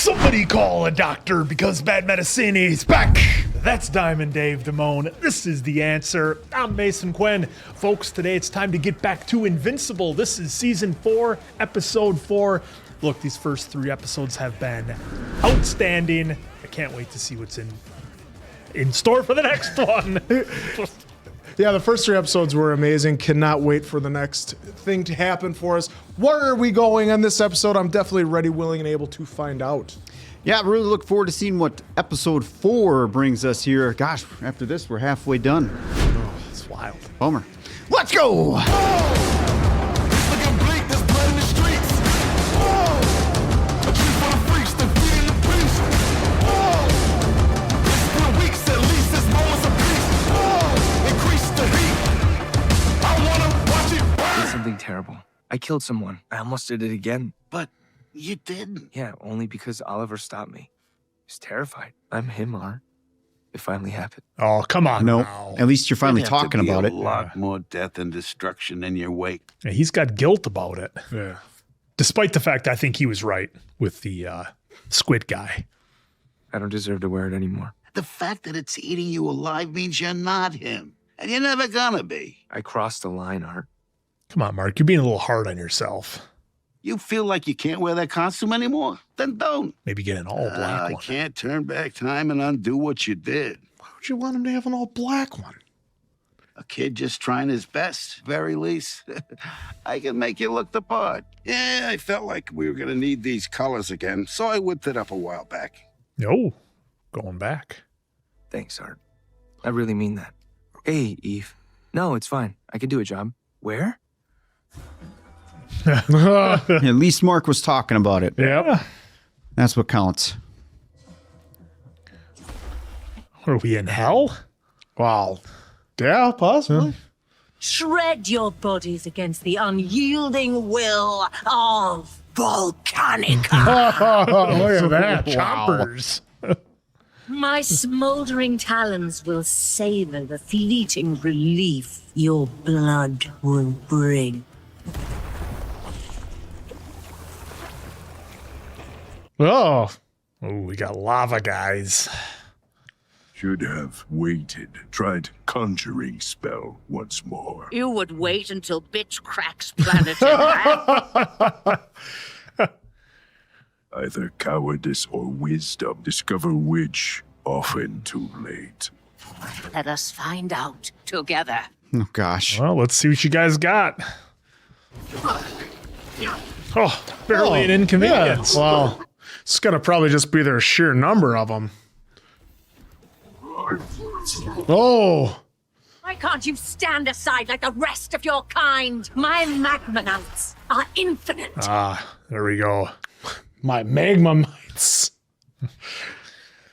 Somebody call a doctor because bad medicine is back. That's Diamond Dave Damone. This is The Answer. I'm Mason Quinn. Folks, today it's time to get back to Invincible. This is season 4, episode 4. Look, these first 3 episodes have been outstanding. I can't wait to see what's in store for the next one. Yeah, the first 3 episodes were amazing. Cannot wait for the next thing to happen for us. Where are we going on this episode? I'm definitely ready, willing, and able to find out. Yeah, I really look forward to seeing what episode 4 brings us here. Gosh, after this, we're halfway done. Oh, it's wild. Bummer. Let's go! Something terrible. I killed someone. I almost did it again. But you didn't. Yeah, only because Oliver stopped me. He's terrified. I'm him, Art. It finally happened. Oh, come on No, now. at least you're finally There'd have to talking be about a it. lot more death and destruction in your wake. Yeah, he's got guilt about it. Yeah. Despite the fact I think he was right with the squid guy. I don't deserve to wear it anymore. The fact that it's eating you alive means you're not him. And you're never gonna be. I crossed the line, Art. Come on, Mark. You're being a little hard on yourself. You feel like you can't wear that costume anymore? Then don't. Maybe get an all black I one. can't turn back time and undo what you did. Why would you want him to have an all black one? A kid just trying his best, very least. I can make you look the part. Yeah, I felt like we were gonna need these colors again, so I whipped it up a while back. No, going back. Thanks, Art. I really mean that. Hey, Eve. No, it's fine. I can do a job. Where? At least Mark was talking about it. Yeah. That's what counts. Are we in hell? Wow. Yeah, possibly. Shred your bodies against the unyielding will of Volcanica. Look at that. Wow. Chompers. My smoldering talons will savor the fleeting relief your blood will bring. Oh, we got lava guys. Should have waited. Tried conjuring spell once more. You would wait until bitch cracks planet in Either cowardice or wisdom. Discover which. Often too late. Let us find out together. Oh, gosh. Well, let's see what you guys got. Oh, barely an inconvenience. Yeah, well, it's gonna probably just be their sheer number of them. Oh, Why can't you stand aside like the rest of your kind? My magmanauts are infinite. Ah, there we go. my magma mites.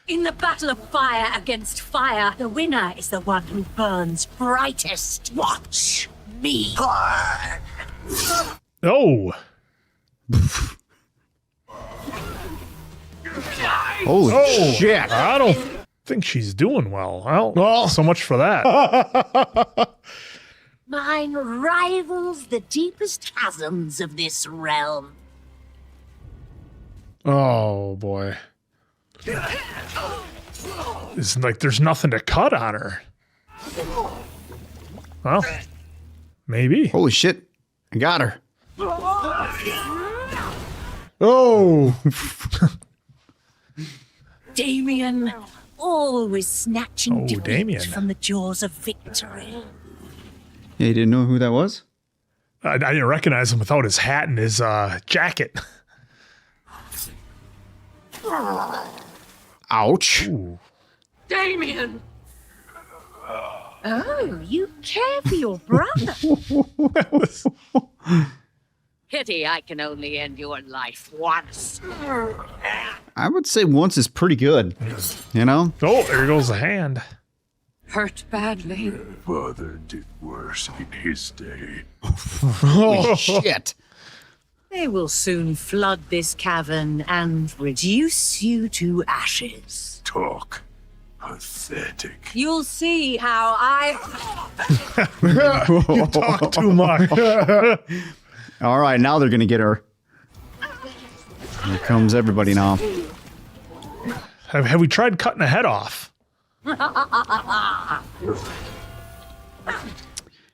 In the battle of fire against fire, the winner is the one who burns brightest. Watch me. Oh, Holy shit. I don't think she's doing well. Well, so much for that. Mine rivals the deepest chasms of this realm. Oh boy. It's like there's nothing to cut on her. Well, maybe. Holy shit. I got her. Oh. Damien, always snatching Oh, defeat Damien. from the jaws of victory. Yeah, you didn't know who that was? I didn't recognize him without his hat and his jacket. Ouch. Damien! Oh, you care for your brother. Pity I can only end your life once. I would say once is pretty good. You know? Oh, there goes the hand. Hurt badly. Father did worse in his day. Holy shit. They will soon flood this cavern and reduce you to ashes. Talk. Pathetic. You'll see how I... You talk too much. All right, now they're going to get her. Here comes everybody now. Have we tried cutting a head off?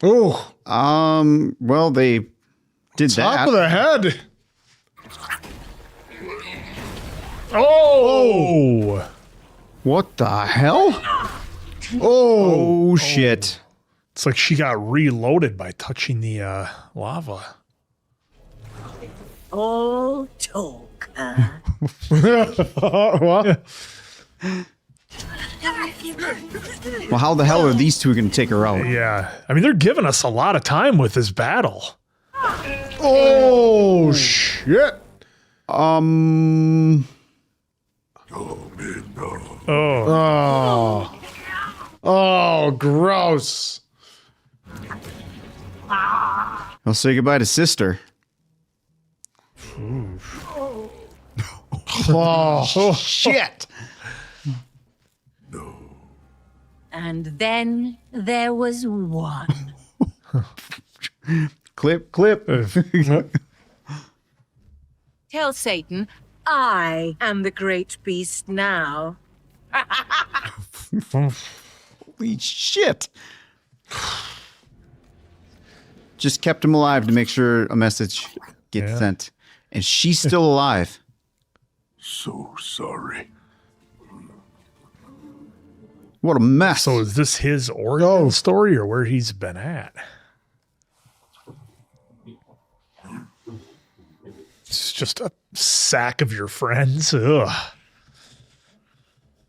Oh, Well, they did top that. of the head. Oh! What the hell? Oh, shit. It's like she got reloaded by touching the lava. All talk. What? Well, how the hell are these two going to take her out? Yeah. I mean, they're giving us a lot of time with this battle. Oh, shit. Oh, man, no. Oh. Oh, gross. I'll say goodbye to sister. Oh, Shit. And then there was one. Clip, clip. Tell Satan, I am the great beast now. Holy shit. Just kept him alive to make sure a message gets sent. And she's still alive. So sorry. What a mess. So is this his origin story or where he's been at? It's just a sack of your friends. Ugh.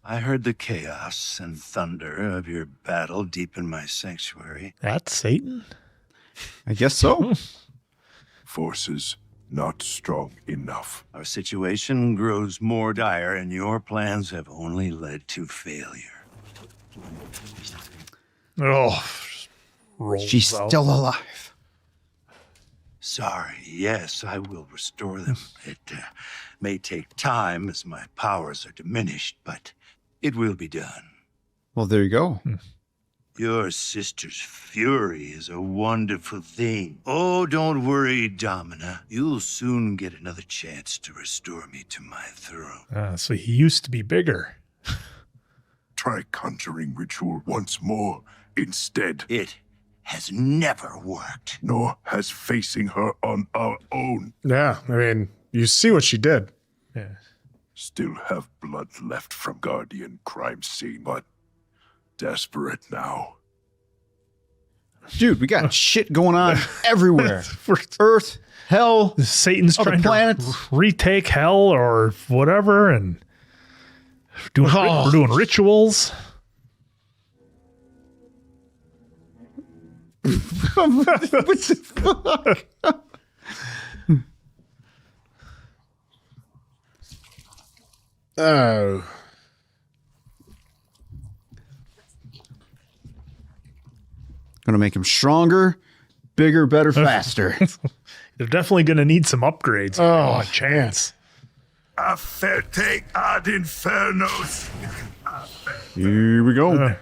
I heard the chaos and thunder of your battle deep in my sanctuary. That's Satan? I guess so. Forces not strong enough. Our situation grows more dire, and your plans have only led to failure. Oh. Rolls She's out. still alive. Sorry, yes, I will restore them. It may take time as my powers are diminished, but it will be done. Well, there you go. Your sister's fury is a wonderful thing. Oh, don't worry, Domina. You'll soon get another chance to restore me to my throne. So he used to be bigger. Try conjuring ritual once more instead. It has never worked. Nor has facing her on our own. yeah. I mean, you see what she did. Yeah. Still have blood left from Guardian crime scene, but desperate now. Dude, we got shit going on everywhere. Earth, hell, Satan's other trying planets. to retake hell or whatever, and we're doing rituals. What the fuck? Oh. Gonna make him stronger, bigger, better, faster. They're definitely going to need some upgrades. Oh, chance. Afferte ad infernos. Here we go.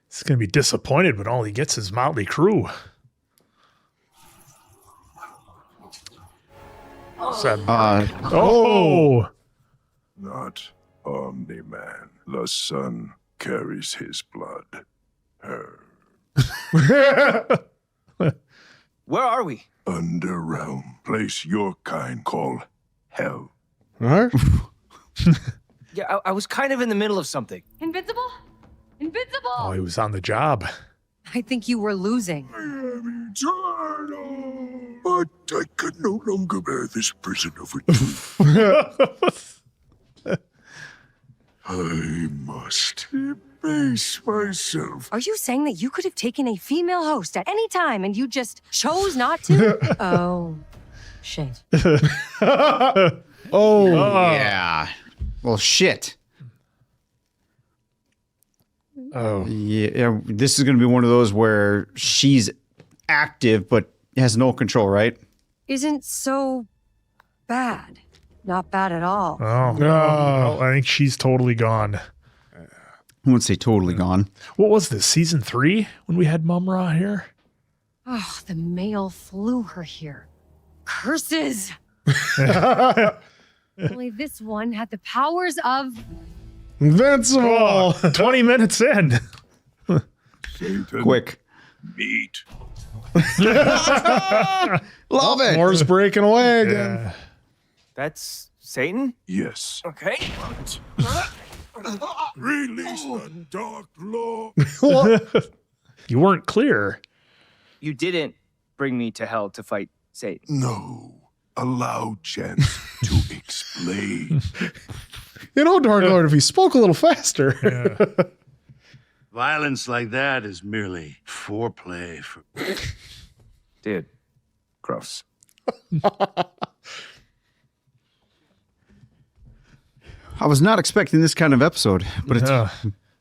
He's going to be disappointed when all he gets is Motley Crue. Sad. Oh! Not Omni-Man. The sun carries his blood. Where are we? Underrealm. Place your kind call hell. All right. Yeah, I was kind of in the middle of something. Invincible? Invincible! Oh, he was on the job. I think you were losing. I am eternal, but I can no longer bear this prison of truth. I must abase myself. Are you saying that you could have taken a female host at any time and you just chose not to? Oh, shit. Yeah. Well, shit. Oh. Yeah, this is going to be one of those where she's active but has no control, right? Isn't so bad. Not bad at all. Oh, no. I think she's totally gone. I wouldn't say totally gone. What was this, season 3 when we had Mum-Ra here? Oh, the male flew her here. Curses! Only this one had the powers of Invincible. 20 minutes in. Satan, Quick. meat. Love it. Moore's breaking away again. That's Satan? Yes. Okay. Release the dark law. You weren't clear. You didn't bring me to hell to fight Satan. No. Allow chance to explain. You know, Dark Lord, if he spoke a little faster. Violence like that is merely foreplay for. Dude, gross. I was not expecting this kind of episode, but it's Yeah.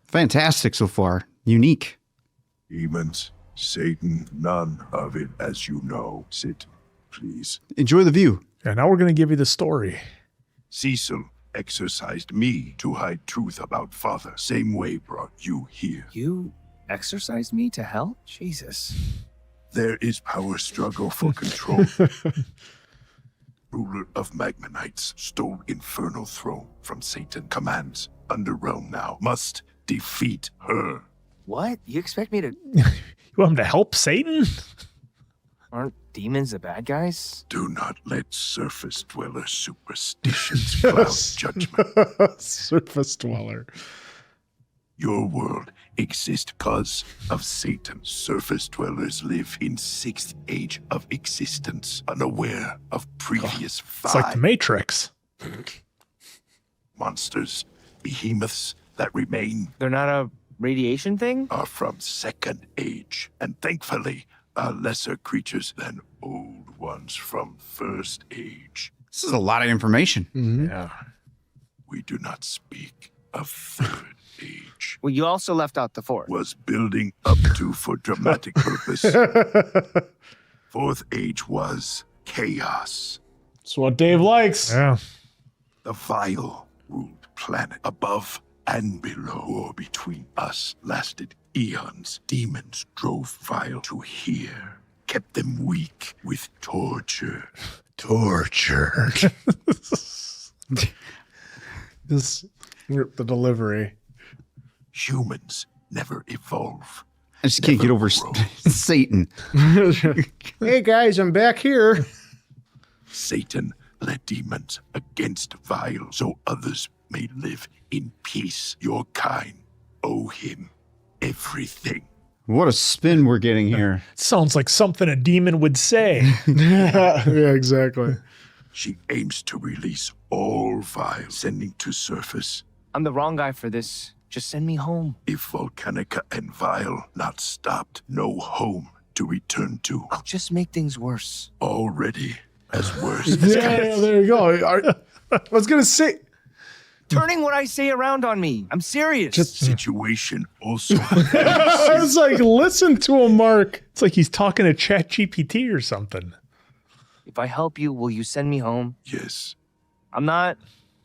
fantastic so far. Unique. Demons, Satan, none of it as you know. Sit, please. Enjoy the view. And now we're going to give you the story. Cecil exorcised me to hide truth about Father. Same way brought you here. You exorcised me to hell? Jesus. There is power struggle for control. Ruler of Magmanites stole infernal throne from Satan. Commands Underrealm now. Must defeat her. What? You expect me to... You want him to help Satan? Aren't demons the bad guys? Do not let surface dweller superstitions cloud judgment. Surface dweller. Your world exists because of Satan. Surface dwellers live in 6th age of existence, unaware of previous It's like the 5 Matrix. monsters. Behemoths that remain They're not a radiation thing? are from 2nd age, and thankfully are lesser creatures than old ones from 1st age. This is a lot of information. Yeah. We do not speak of 3rd age. Well, you also left out the fourth. Was building up to for dramatic purpose. 4th age was chaos. That's what Dave likes. Yeah. The vile ruled planet above and below. War between us lasted eons. Demons drove vile to here, kept them weak with torture. Torture. The delivery. Humans never evolve. I just can't get over Satan. Hey guys, I'm back here. Satan led demons against vile so others may live in peace. Your kind owe him everything. What a spin we're getting here. Sounds like something a demon would say. Yeah, exactly. She aims to release all vile, sending to surface. I'm the wrong guy for this. Just send me home. If Volcanica and Vile not stopped, no home to return to. I'll just make things worse. Already as worse as Yeah, there you go. I was going to say, Turning what I say around on me. I'm serious. situation also. I was like, listen to him, Mark. It's like he's talking to ChatGPT or something. If I help you, will you send me home? Yes. I'm not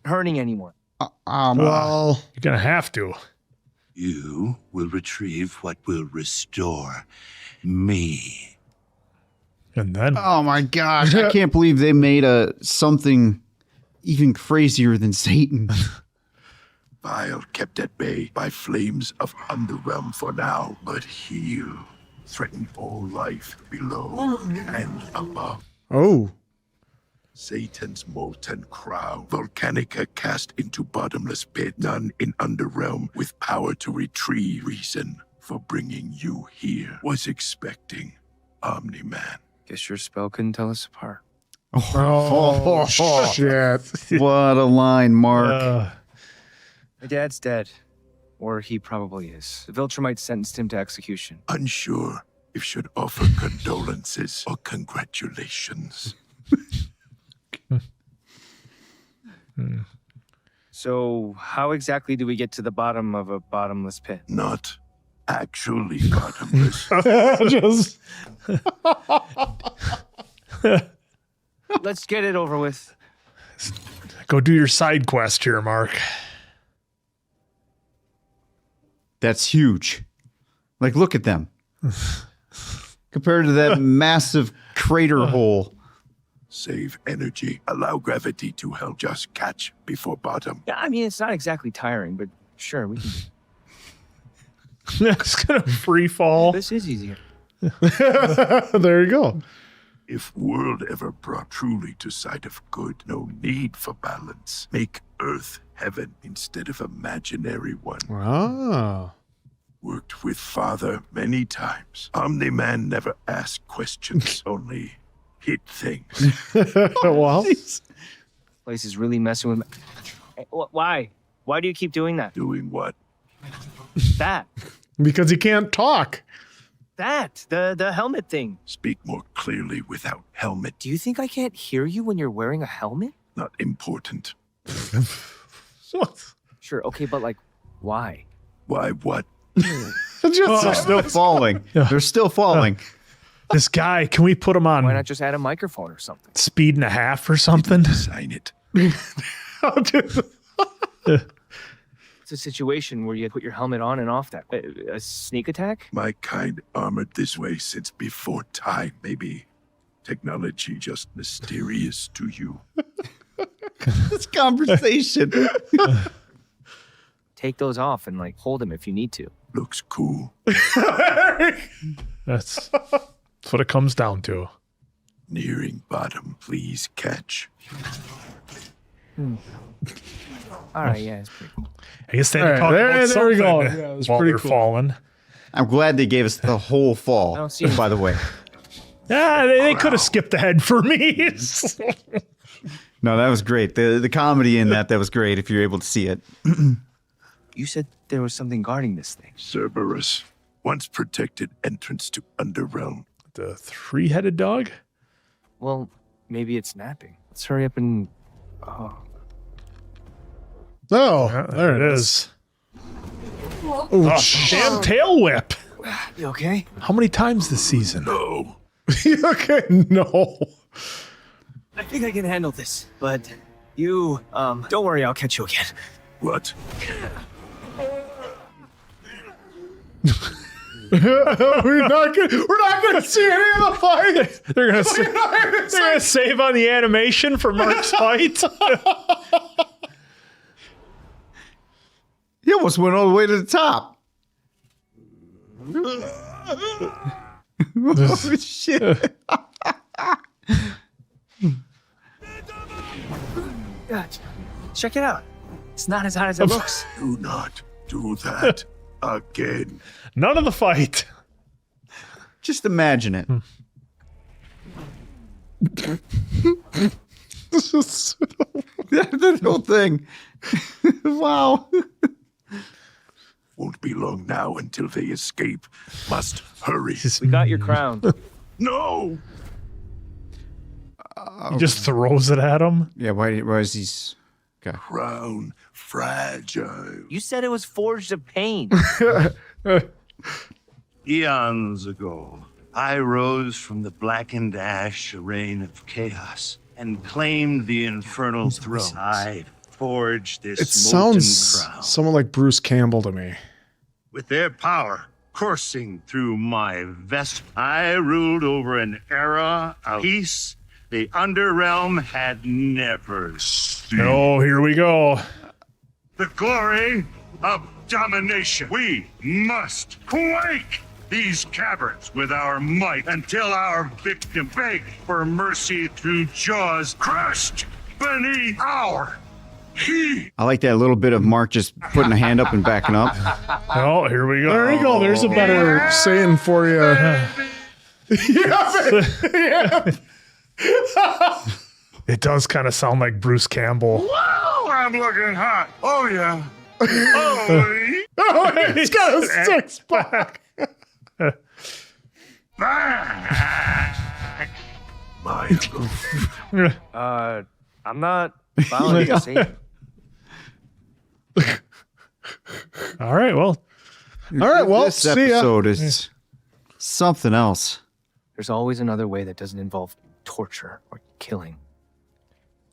hurting anyone. Well, You're going to have to. You will retrieve what will restore me. And then Oh my gosh. I can't believe they made something even crazier than Satan. Vile kept at bay by flames of Underrealm for now, but heal. Threaten all life below and above. oh, Satan's molten crown. Volcanica cast into bottomless pit. None in Underrealm with power to retrieve. Reason for bringing you here. Was expecting Omni-Man. Guess your spell couldn't tell us apart. oh, shit. What a line, Mark. My dad's dead. Or he probably is. The Viltrumite sentenced him to execution. Unsure if should offer condolences or congratulations. So, how exactly do we get to the bottom of a bottomless pit? Not actually bottomless. Just Let's get it over with. go do your side quest here, Mark. That's huge. Like, look at them. Compared to that massive crater hole. Save energy. Allow gravity to help just catch before bottom. Yeah, I mean, it's not exactly tiring, but Sure, we can. It's gonna free fall. This is easier. There you go. If world ever brought truly to sight of good, no need for balance. Make Earth heaven instead of imaginary one. Ah. Worked with Father many times. Omni-Man never asked questions, only hit things. Well, Place is really messing with me. Hey, why? Why do you keep doing that? Doing what? That. because he can't talk. That. The helmet thing. Speak more clearly without helmet. Do you think I can't hear you when you're wearing a helmet? Not important. Sure, okay, but like, why? Why what? They're still falling. They're still falling. This guy, can we put him Why on not just add a microphone or something? speed and a half or something? Sign it. It's a situation where you put your helmet on and off that. A sneak attack? My kind armored this way since before time. Maybe technology just mysterious to you. This conversation. Take those off and like hold them if you need to. Looks cool. That's what it comes down to. Nearing bottom, please catch. All right, yeah, it's pretty cool. I guess they had to All talk right, about there we go. something Yeah, it was while pretty they're cool. falling. I'm glad they gave us the whole fall, I don't see by the way. Yeah, they could have skipped ahead for me. No, that was great. The comedy in that was great if you're able to see it. You said there was something guarding this thing. Cerberus, once protected entrance to Underrealm. The three-headed dog? Well, maybe it's napping. Let's hurry up and... Oh, Oh, There it is. Oh, Damn tail whip. you okay? How many times this season? No. okay, no. I think I can handle this, but you, don't worry, I'll catch you again. What? we're not gonna see any of the fight. They're gonna save on the animation for Mark's fight. He almost went all the way to the top. Oh, shit. God, check it out. It's not as hot as it looks. Do not do that again. None of the fight. Just imagine it. The whole thing. Wow. Won't be long now until they escape. Must hurry. We got your crown. No! He just throws it at him. Yeah, why is he... Okay. Crown fragile. You said it was forged of pain. Eons ago, I rose from the blackened ash, a reign of chaos, and claimed the infernal throne. I forged this It molten sounds crown. somewhat like Bruce Campbell to me. With their power coursing through my vest, I ruled over an era of peace the Underrealm had never seen. Oh, here we go. The glory of domination. We must quake these caverns with our might until our victim beg for mercy through jaws crushed beneath our heat. I like that little bit of Mark just putting a hand up and backing up. Oh, here we go. There you go. There's a better saying for you. yeah. It does kind of sound like Bruce Campbell. Wow, I'm looking hot. Oh, yeah. Oh, Oh, he's got a six pack. back. My I'm not following the same. All right, well, All right, well, This see ya. episode is something else. There's always another way that doesn't involve torture or killing.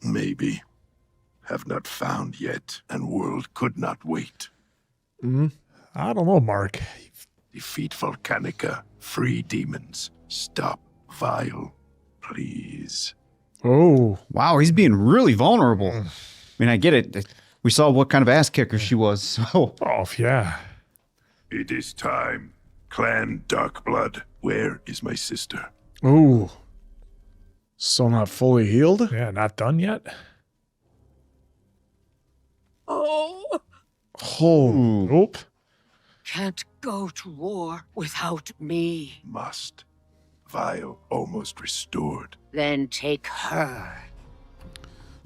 maybe. Have not found yet, and world could not wait. I don't know, Mark. Defeat Volcanica, free demons. Stop Vile, please. Oh, Wow, he's being really vulnerable. I mean, I get it. we saw what kind of ass kicker she was. So Oh, yeah. It is time. Clan Darkblood, where is my sister? Ooh. Still not fully healed? Yeah, not done yet. Oh, Oh. Oop. can't go to war without me. Must. Vial almost restored. Then take her.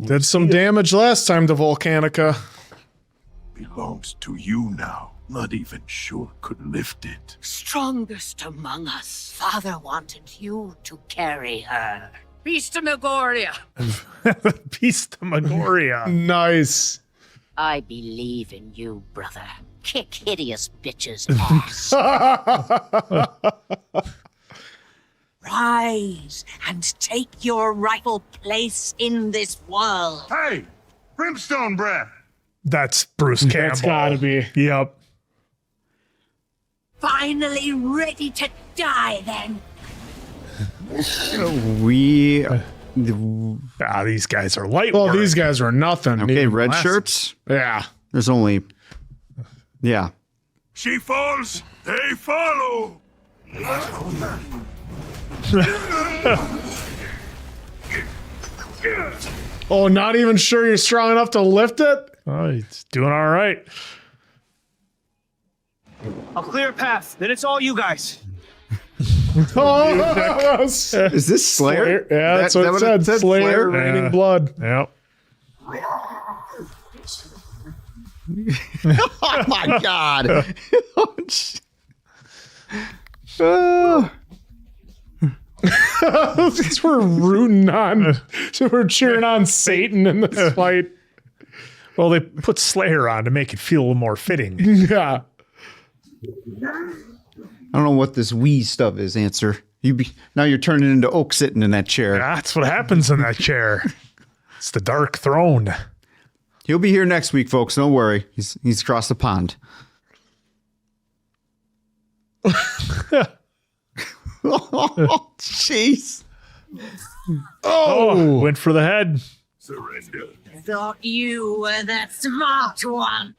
Did some damage last time to Volcanica. Belongs to you now. Not even sure could lift it. Strongest among us. Father wanted you to carry her. Peace to Megoria. Peace to Megoria. Nice. I believe in you, brother. Kick hideous bitches' ass. Rise and take your rightful place in this world. Hey, brimstone breath. That's Bruce Campbell. That's gotta be. Yep. Finally ready to die, then. we. These guys are light Well, work. these guys were nothing. Okay, Even red last- shirts. Yeah. There's only. Yeah. She falls, they follow. Oh, not even sure you're strong enough to lift it? Oh, he's doing all right. I'll clear a path. Then it's all you guys. Oh, Is this Slayer? Yeah, that's what it said. Slayer, raining Yeah. blood. Yep. Oh my god. Oh. We're rooting on, so we're cheering on Satan in this fight. Well, they put Slayer on to make it feel a little more fitting. Yeah. I don't know what this wee stuff is, Answer. Now you're turning into Oak sitting in that chair. That's what happens in that chair. It's the Dark Throne. He'll be here next week, folks. Don't worry. He's across the pond. Oh, jeez. Oh, went for the head. Surrender. Thought you were the smart one.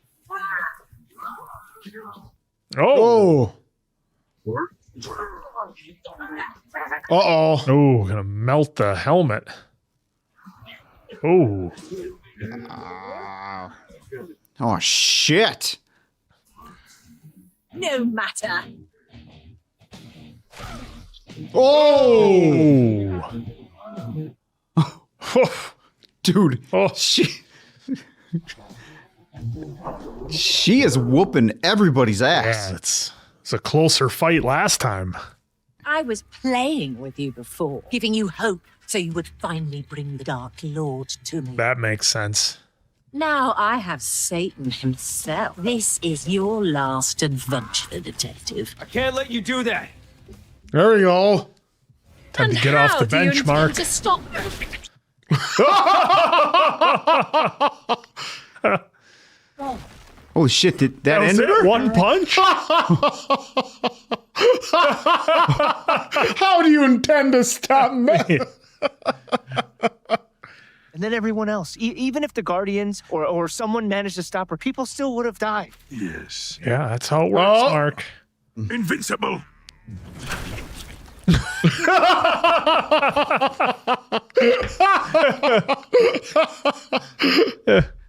Oh. Uh-oh. Oh, gonna melt the helmet. Oh. Oh, shit. No matter. Oh. Dude. Oh. She is whooping everybody's ass. Yeah, it's a closer fight last time. I was playing with you before, giving you hope so you would finally bring the Dark Lord to me. That makes sense. Now I have Satan himself. This is your last adventure, detective. I can't let you do that. There we go. Time to get off the bench, Mark. To stop? Holy shit, did that Was end it her? one punch? How do you intend to stop me? And then everyone else, even if the Guardians or someone managed to stop her, people still would have died. Yes. Yeah, that's how it works, Oh. Mark. Invincible.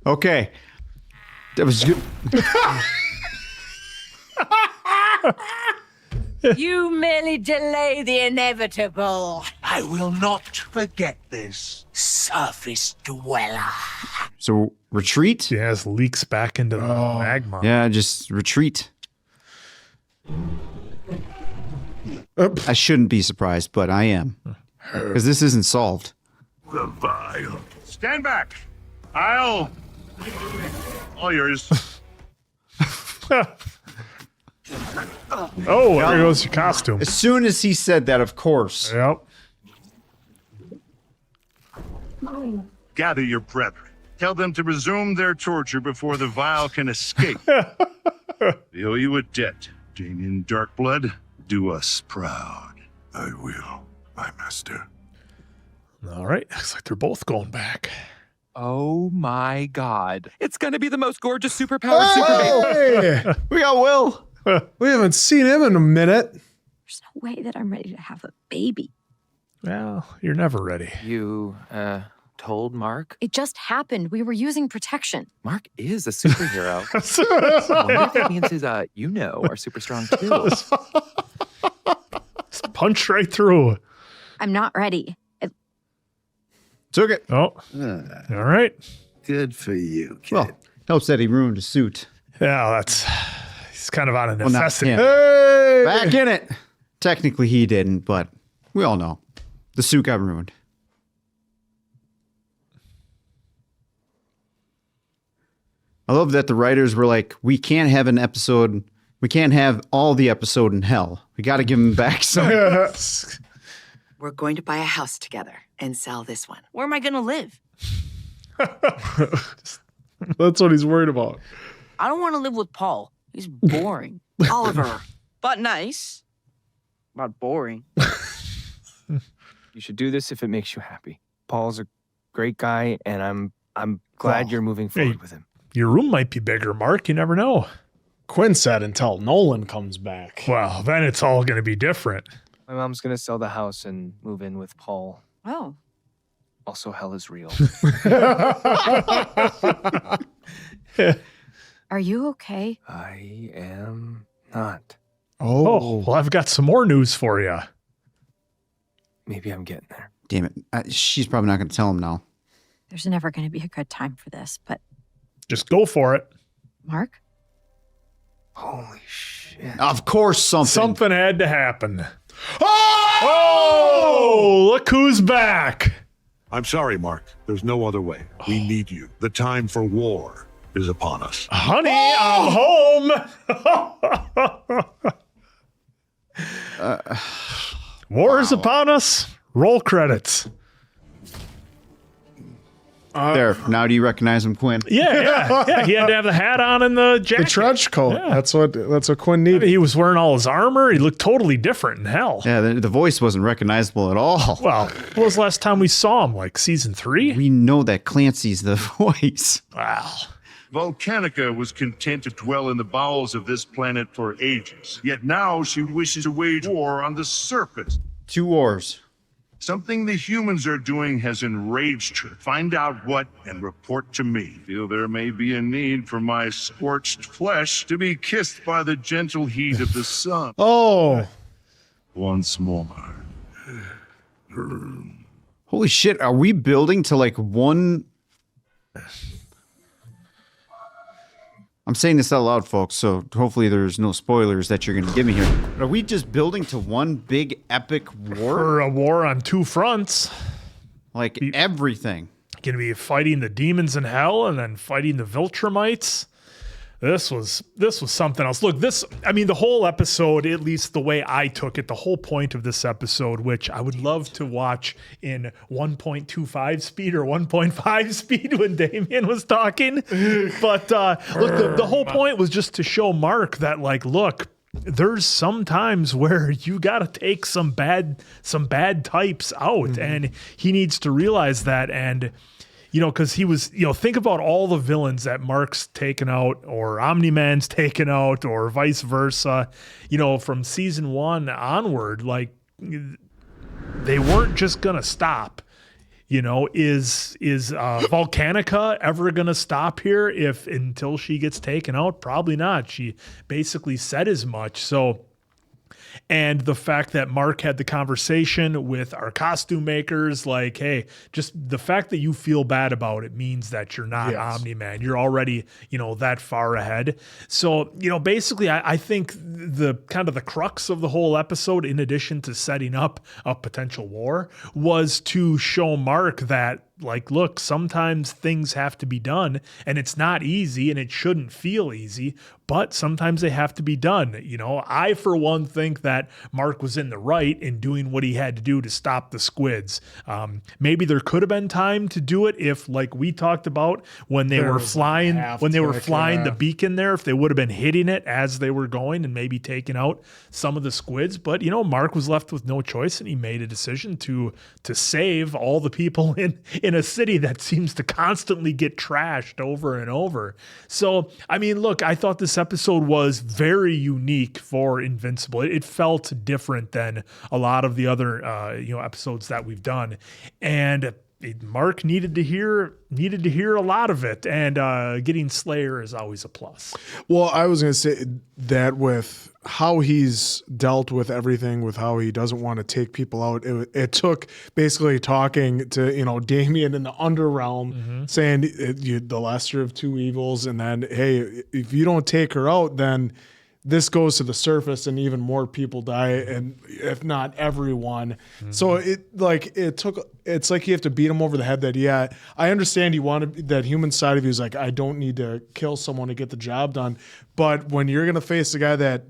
Okay. That was good. You merely delay the inevitable. I will not forget this. Surface dweller. So, retreat? Yeah, it leaks back into the magma. Yeah, just retreat. I shouldn't be surprised, but I am. Because this isn't solved. The vial. Stand back. All yours. Oh, there goes your costume. As soon as he said that, of course. Yep. Gather your brethren. Tell them to resume their torture before the vial can escape. We owe you a debt. Damien Darkblood, do us proud. I will, my master. All right. Looks like they're both going back. Oh my God. It's gonna be the most gorgeous superpowered super baby. Hey, We got Will. we haven't seen him in a minute. There's no way that I'm ready to have a baby. Well, you're never ready. You, told Mark? It just happened. We were using protection. Mark is a superhero. I wonder if that means his, are super strong too. Punch right through. I'm not ready. Took it. Oh, all right. Good for you, kid. Well, helps that he ruined his suit. Yeah, he's kind of on a Well, not necessity. him. Hey! Back in it. Technically, he didn't, but we all know. The suit got ruined. I love that the writers were like, we can't have all the episode in hell. We got to give him back some. We're going to buy a house together and sell this one. Where am I going to live? That's what he's worried about. I don't want to live with Paul. He's boring. Oliver. But nice. Not boring. You should do this if it makes you happy. Paul's a great guy, and I'm glad you're moving forward with him. Your room might be bigger, Mark. You never know. Quinn said until Nolan comes back. Well, then it's all going to be different. My mom's gonna sell the house and move in with Paul. Oh. Also, hell is real. Are you okay? I am not. Oh, well, I've got some more news for you. Maybe I'm getting there. Damn it. She's probably not going to tell him now. There's never going to be a good time for this, but Just go for it. Mark? Holy shit. Of course Something had to happen. Oh, look who's back. I'm sorry, Mark. There's no other way. We need you. The time for war is upon us. Honey, I'm home. War is upon us. Roll credits. There. Now do you recognize him, Quinn? Yeah. He had to have the hat on and the jacket. The trench coat. Yeah. That's what Quinn needed. He was wearing all his armor. He looked totally different in hell. Yeah, the voice wasn't recognizable at all. Well, when was the last time we saw him? Like season 3? We know that Clancy's the voice. Wow. Volcanica was content to dwell in the bowels of this planet for ages. Yet now she wishes to wage war on the surface. 2 wars. Something the humans are doing has enraged her. Find out what and report to me. Feel there may be a need for my scorched flesh to be kissed by the gentle heat of the sun. Oh. Once more. Holy shit, are we building to like one... I'm saying this out loud, folks, so hopefully there's no spoilers that you're going to give me here. Are we just building to one big epic war? Or a war on 2 fronts. Like everything. Going to be fighting the demons in hell and then fighting the Viltrumites. This was something else. Look, the whole episode, at least the way I took it, the whole point of this episode, which I would love to watch in 1.25 speed or 1.5 speed when Damien was talking. But look, the whole point was just to show Mark that, like, look, there's some times where you got to take some bad types out, and he needs to realize that. And because he was, think about all the villains that Mark's taken out or Omni-Man's taken out or vice versa, from season 1 onward, like they weren't just going to stop. Is Volcanica ever going to stop here until she gets taken out? Probably not. She basically said as much. So, and the fact that Mark had the conversation with our costume makers, like, hey, just the fact that you feel bad about it means that you're not Omni-Man. You're already, that far ahead. So, basically, I think the kind of the crux of the whole episode, in addition to setting up a potential war, was to show Mark that, like, look, sometimes things have to be done, and it's not easy, and it shouldn't feel easy, but sometimes they have to be done. I, for one, think that Mark was in the right in doing what he had to do to stop the squids. Maybe there could have been time to do it if, like we talked about, when they were flying the beacon there, if they would have been hitting it as they were going and maybe taking out some of the squids. But, Mark was left with no choice, and he made a decision to save all the people in in a city that seems to constantly get trashed over and over. So, I mean, look, I thought this episode was very unique for Invincible. It felt different than a lot of the other, episodes that we've done. And Mark needed to hear a lot of it, and getting Slayer is always a plus. Well, I was going to say that with how he's dealt with everything, with how he doesn't want to take people out, it took basically talking to Damien in the underrealm, saying the lesser of two evils, and then hey, if you don't take her out, then this goes to the surface and even more people die, and if not everyone. So it's like you have to beat him over the head that, I understand you wanted that human side of you is like, I don't need to kill someone to get the job done. But when you're going to face a guy that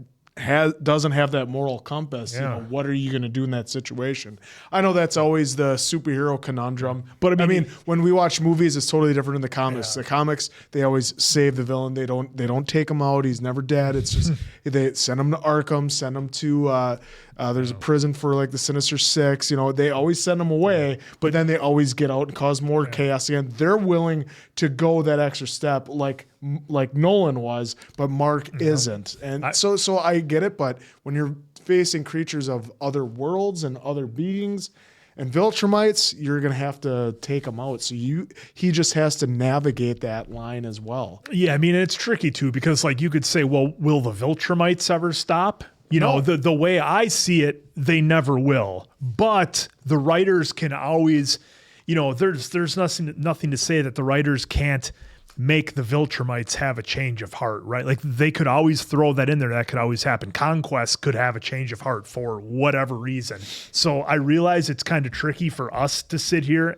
doesn't have that moral compass, what are you going to do in that situation? I know that's always the superhero conundrum, but I mean, when we watch movies, it's totally different in the comics. The comics, they always save the villain. They don't take him out. He's never dead. It's just they send him to Arkham, send him to there's a prison for like the Sinister Six. They always send him away, but then they always get out and cause more chaos again. They're willing to go that extra step, like Nolan was, but Mark isn't. And so I get it, but when you're facing creatures of other worlds and other beings and Viltrumites, you're gonna have to take them out. So he just has to navigate that line as well. Yeah, I mean, it's tricky too, because like you could say, well, will the Viltrumites ever stop? The way I see it, they never will. But the writers can always, there's nothing to say that the writers can't make the Viltrumites have a change of heart, right? Like they could always throw that in there. That could always happen. Conquest could have a change of heart for whatever reason. So I realize it's kind of tricky for us to sit here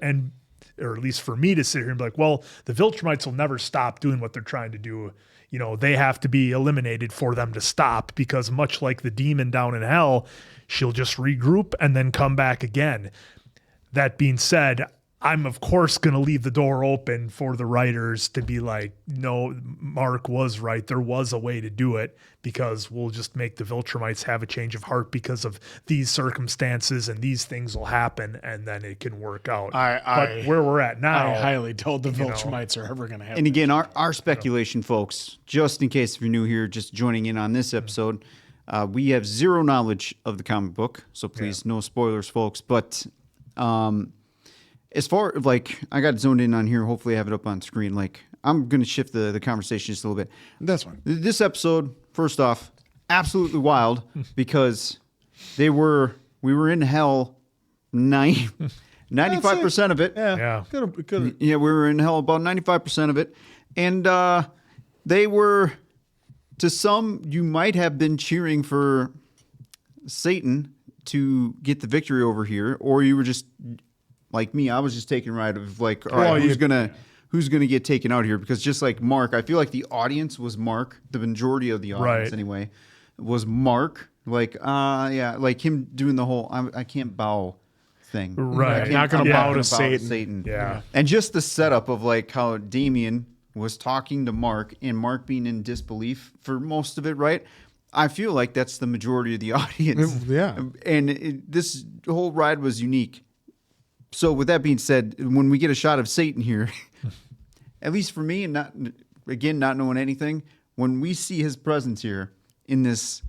or at least for me to sit here and be like, well, the Viltrumites will never stop doing what they're trying to do. They have to be eliminated for them to stop, because much like the demon down in hell, she'll just regroup and then come back again. That being said, I'm of course going to leave the door open for the writers to be like, no, Mark was right. There was a way to do it, because we'll just make the Viltrumites have a change of heart because of these circumstances, and these things will happen, and then it can work out. But where we're at now, I highly doubt the Viltrumites are ever going to happen. And again, our speculation, folks, just in case if you're new here, just joining in on this episode, we have zero knowledge of the comic book, so please no spoilers, folks. But as far I got zoned in on here, hopefully I have it up on screen. I'm going to shift the conversation just a little bit. That's fine. This episode, first off, absolutely wild, because we were in hell 95% of it. Yeah. Yeah, we were in hell about 95% of it. And they were, to some, you might have been cheering for Satan to get the victory over here, or you were just like me. I was just taking a ride of all right, who's gonna get taken out here? Because just like Mark, I feel like the audience was Mark. The majority of the audience, anyway, was Mark. Like him doing the whole I can't bow thing. Right. Not gonna bow to Satan. Yeah. And just the setup of how Damien was talking to Mark, and Mark being in disbelief for most of it, right? I feel like that's the majority of the audience. Yeah. And this whole ride was unique. So with that being said, when we get a shot of Satan here, at least for me, and not knowing anything, when we see his presence here in this,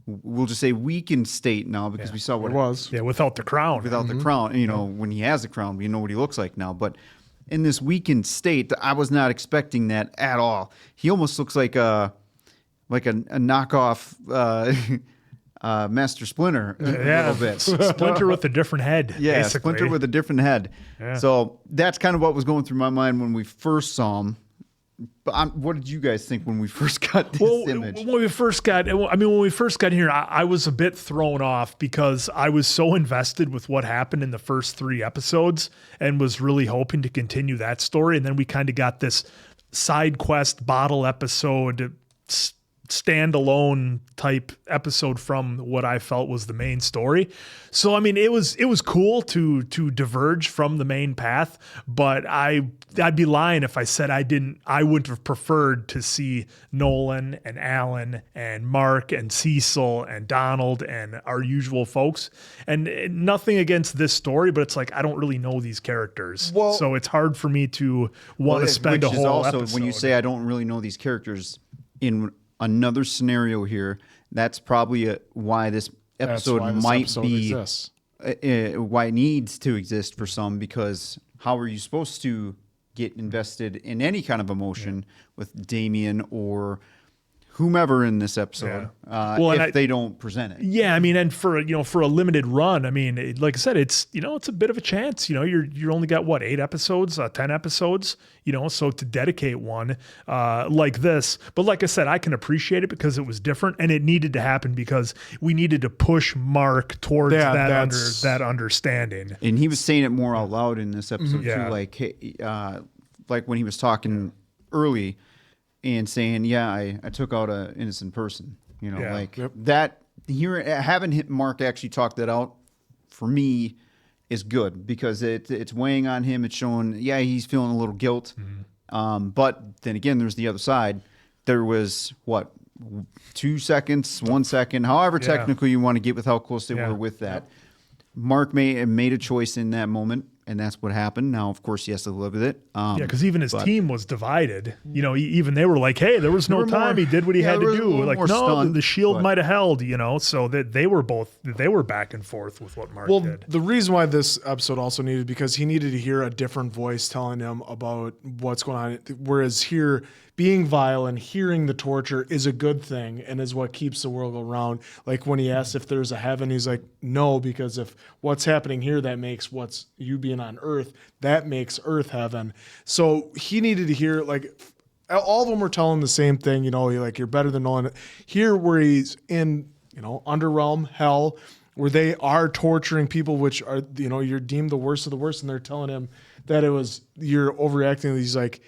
we'll just say weakened state now, because we saw what it was. Yeah, without the crown. Without the crown, when he has a crown, we know what he looks like now. But in this weakened state, I was not expecting that at all. He almost looks like a knockoff Master Splinter a little bit. Splinter with a different head. Yeah, basically. Splinter with a different head. Yeah. So that's kind of what was going through my mind when we first saw him. But what did you guys think when we first got this image? When we first got here, I was a bit thrown off, because I was so invested with what happened in the first 3 episodes and was really hoping to continue that story. And then we kind of got this side quest bottle episode standalone type episode from what I felt was the main story. So I mean, it was cool to diverge from the main path, but I'd be lying if I said I wouldn't have preferred to see Nolan and Alan and Mark and Cecil and Donald and our usual folks. And nothing against this story, but it's like I don't really know these characters, so it's hard for me to want to spend a whole episode. When you say I don't really know these characters, in another scenario here, that's probably why this episode exists. Why it needs to exist for some, because how are you supposed to get invested in any kind of emotion with Damien or whomever in this episode if they don't present it? Yeah, I mean, and for a limited run, I mean, like I said, it's it's a bit of a chance. You're only got 8 episodes, 10 episodes. So to dedicate one like this, but like I said, I can appreciate it because it was different and it needed to happen because we needed to push Mark towards that understanding. And he was saying it more out loud in this episode too, like when he was talking early. And saying, I took out an innocent person, that. Having Mark actually talk that out for me is good because it's weighing on him. It's showing, he's feeling a little guilt. Mm-hmm. But then again, there's the other side. There was 2 seconds, 1 second, however technical you want to get with how close they were with that. Mark made a choice in that moment. And that's what happened. Now, of course, he has to live with it. Because even his team was divided. Even they were like, hey, there was no time. He did what he had to do. Like, no, the shield might have held, so that they were back and forth with what Mark did. Well, the reason why this episode also needed, because he needed to hear a different voice telling him about what's going on. Whereas here, being vile and hearing the torture is a good thing and is what keeps the world around. Like when he asks if there's a heaven, he's like, no, because if what's happening here, that makes what's you being on earth, that makes earth heaven. So he needed to hear, like, all of them were telling the same thing, you're better than Nolan. Here where he's in, underrealm, hell, where they are torturing people, which are, you're deemed the worst of the worst. And they're telling him that you're overreacting. He's like,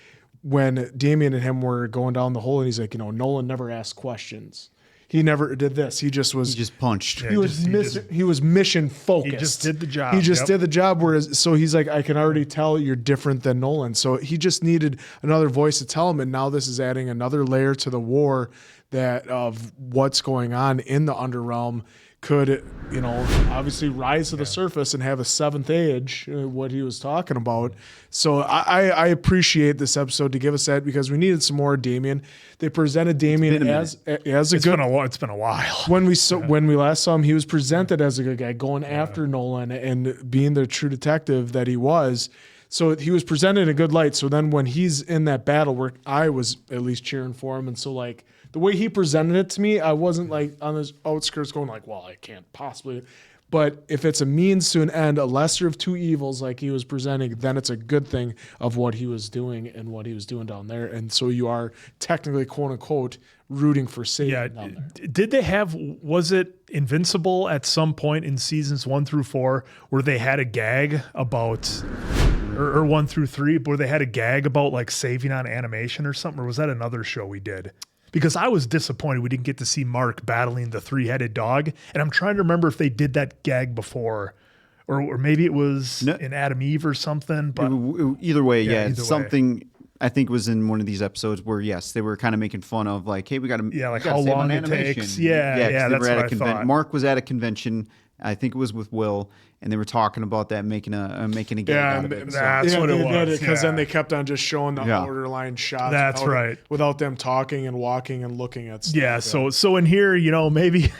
when Damien and him were going down the hole, and he's like, Nolan never asked questions. He never did this. He just punched. He was mission focused. He just did the job. He just did the job. Whereas, so he's like, I can already tell you're different than Nolan. So he just needed another voice to tell him. And now this is adding another layer to the war of what's going on in the underrealm could, obviously rise to the surface and have a seventh age, what he was talking about. So I appreciate this episode to give us that because we needed some more Damien. They presented Damien as a good. It's been a while. When we last saw him, he was presented as a good guy, going after Nolan and being the true detective that he was. So he was presented in a good light. So then when he's in that battle, where I was at least cheering for him, and so like the way he presented it to me, I wasn't like on his outskirts going like, well, I can't possibly. But if it's a means to an end, a lesser of two evils like he was presenting, then it's a good thing of what he was doing and what he was doing down there. And so you are technically, quote unquote, rooting for Satan down there. Did they was it Invincible at some point in seasons 1 through 4 where they had a gag about, or 1 through 3, where they had a gag about like saving on animation or something? Or was that another show we did? Because I was disappointed we didn't get to see Mark battling the three-headed dog. And I'm trying to remember if they did that gag before, or maybe it was in Adam Eve or something. But either way, something I think was in one of these episodes where, yes, they were kind of making fun of like, hey, we got to like how long it takes. Yeah, that's what I thought. Mark was at a convention. I think it was with Will, and they were talking about that, making a gag out of it. That's what it was. Because then they kept on just showing the borderline shots. That's right. Without them talking and walking and looking at stuff. Yeah. So in here, maybe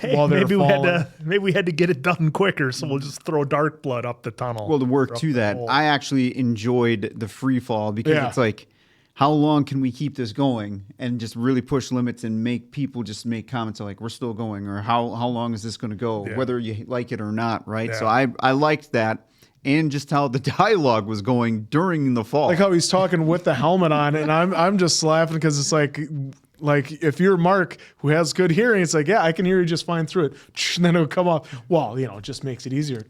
we had to get it done quicker. So we'll just throw dark blood up the tunnel. Well, to work to that, I actually enjoyed the free fall because it's like, how long can we keep this going and just really push limits and make people just make comments like we're still going, or how long is this going to go, whether you like it or not, right? So I liked that, and just how the dialogue was going during the fall. Like how he's talking with the helmet on, and I'm just laughing because it's like like if you're Mark who has good hearing, it's like, yeah, I can hear you just fine through it. And then it'll come up. Well, it just makes it easier.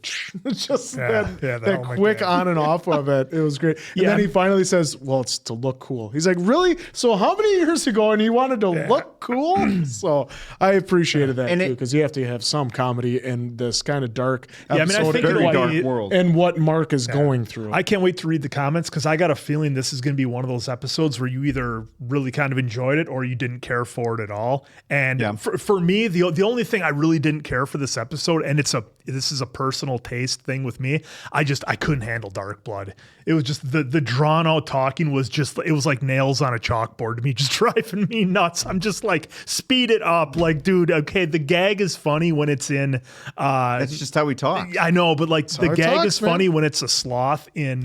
It's just that quick on and off of it. It was great. And then he finally says, well, it's to look cool. He's like, really? So how many years ago and he wanted to look cool? So I appreciated that too, because you have to have some comedy in this kind of dark episode. Very dark world. And what Mark is going through. I can't wait to read the comments because I got a feeling this is going to be one of those episodes where you either really kind of enjoyed it or you didn't care for it at all. And for me, the only thing I really didn't care for this episode, and this is a personal taste thing with me, I couldn't handle Dark Blood. It was just the drawn out talking was just, it was like nails on a chalkboard to me, just driving me nuts. I'm just like, speed it up. Like, dude, okay, the gag is funny when it's in that's just how we talk. I know, but like that's the gag is funny when it's a sloth in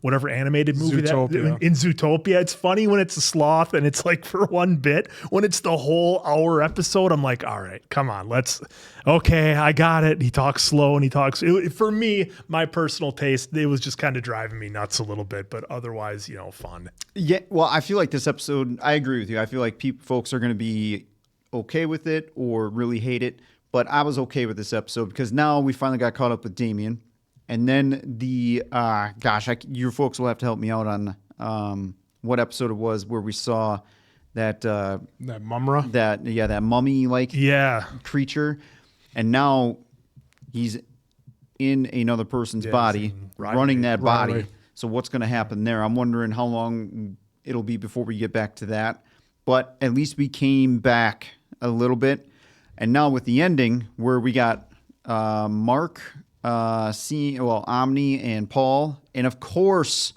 whatever animated movie in Zootopia. It's funny when it's a sloth and it's like for one bit. When it's the whole hour episode, I'm like, all right, come on, okay, I got it. He talks slow and he talks. For me, my personal taste, it was just kind of driving me nuts a little bit, but otherwise, fun. Yeah, well, I feel like this episode, I agree with you. I feel like folks are going to be okay with it or really hate it, but I was okay with this episode because now we finally got caught up with Damien. And then your folks will have to help me out on what episode it was where we saw that Mumra, that mummy creature, and now he's in another person's body, running that body. Right. So what's going to happen there? I'm wondering how long it'll be before we get back to that. But at least we came back a little bit, and now with the ending where we got Mark, Omni and Paul, and of course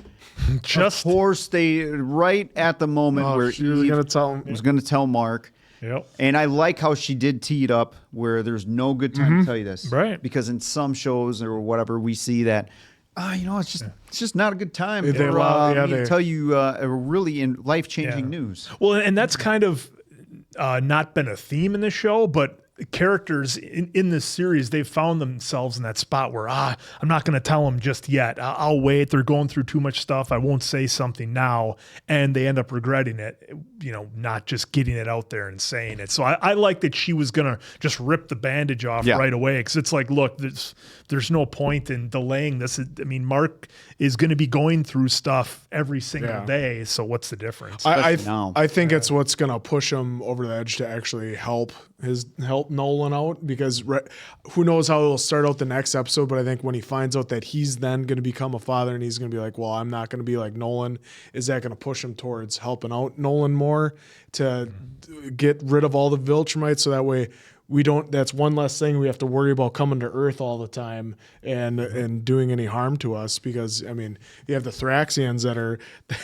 they right at the moment where she was going to tell Mark. Yep. And I like how she did tee it up where there's no good time to tell you this. Right. Because in some shows or whatever, we see that, it's just not a good time They tell you a really life-changing news. Well, and that's kind of not been a theme in the show, but characters in this series, they've found themselves in that spot where, I'm not going to tell them just yet. I'll wait. They're going through too much stuff. I won't say something now. And they end up regretting it, not just getting it out there and saying it. So I like that she was going to just rip the bandage off right away. Cause it's like, look, there's no point in delaying this. Mark is going to be going through stuff every single day. So what's the difference? I think it's what's going to push him over the edge to actually help Nolan out, because who knows how he'll start out the next episode, but I think when he finds out that he's then going to become a father and he's going to be like, well, I'm not going to be like Nolan, is that going to push him towards helping out Nolan more to get rid of all the Viltrumites, so that way that's one less thing we have to worry about coming to Earth all the time and doing any harm to us, because you have the Thraxians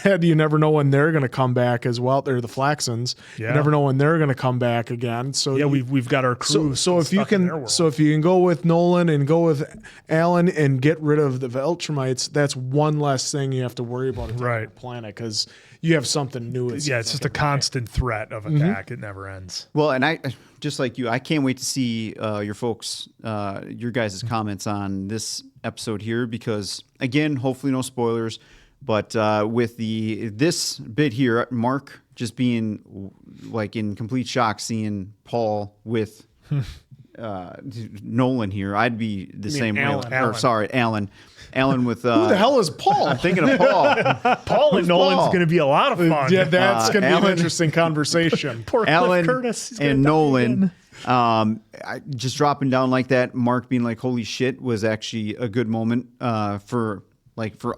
that you never know when they're going to come back as well. They're the Flaxans. You never know when they're going to come back again. So we've got our crew. So if you can go with Nolan and go with Alan and get rid of the Viltrumites, that's one less thing you have to worry about on the planet, because you have something new. It's just a constant threat of attack. It never ends. Well, and I just like you, I can't wait to see your folks, your guys' comments on this episode here, because again, hopefully no spoilers, but with this bit here, Mark just being like in complete shock seeing Paul with Nolan here, I'd be the same way. Alan with who the hell is Paul? I'm thinking of Paul. Paul and Nolan's going to be a lot of fun. Yeah, that's going to be an interesting conversation. Poor Alan Cliff Curtis and Nolan. Just dropping down like that, Mark being like, "Holy shit," was actually a good moment for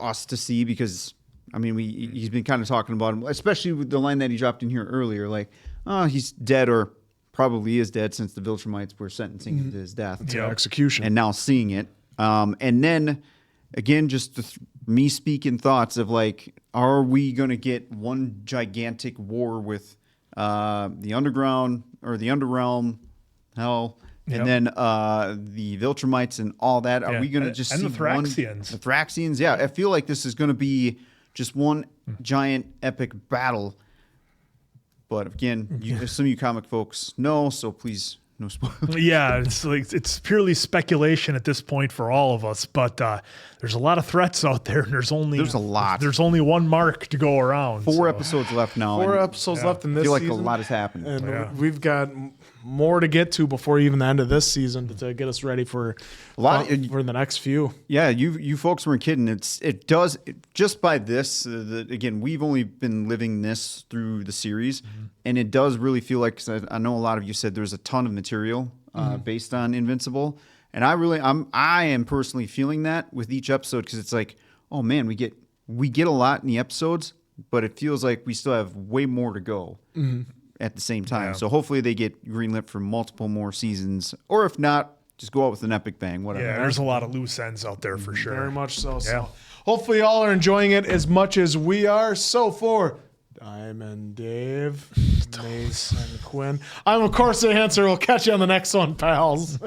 us to see, because he's been kind of talking about him, especially with the line that he dropped in here earlier, like, "Oh, he's dead," or probably is dead, since the Viltrumites were sentencing him to his death, execution, and now seeing it, and then again, just me speaking thoughts of like, are we going to get one gigantic war with the underground or the underrealm? Hell, and then the Viltrumites and all that. Are we going to just see the Thraxians? The Thraxians, yeah. I feel like this is going to be just one giant epic battle. But again, some of you comic folks know, so please No spoilers. Yeah, it's purely speculation at this point for all of us. But there's a lot of threats out there, and there's a lot. There's only one Mark to go around. 4 episodes left now. 4 episodes left in this season. I feel like a lot has happened. And we've got more to get to before even the end of this season to get us ready for for the next few. Yeah, you folks weren't kidding. It does just by this. Again, we've only been living this through the series, and it does really feel like. 'Cause I know a lot of you said there's a ton of material based on Invincible, and I am personally feeling that with each episode because it's like, oh man, we get a lot in the episodes, but it feels like we still have way more to go. At the same time. So hopefully they get greenlit for multiple more seasons, or if not, just go out with an epic bang, whatever. Yeah, there's a lot of loose ends out there for sure. Very much so. Yeah. So hopefully y'all are enjoying it as much as we are. So for Diamond Dave, Mason, Quinn, I'm of course the answer. We'll catch you on the next one, pals.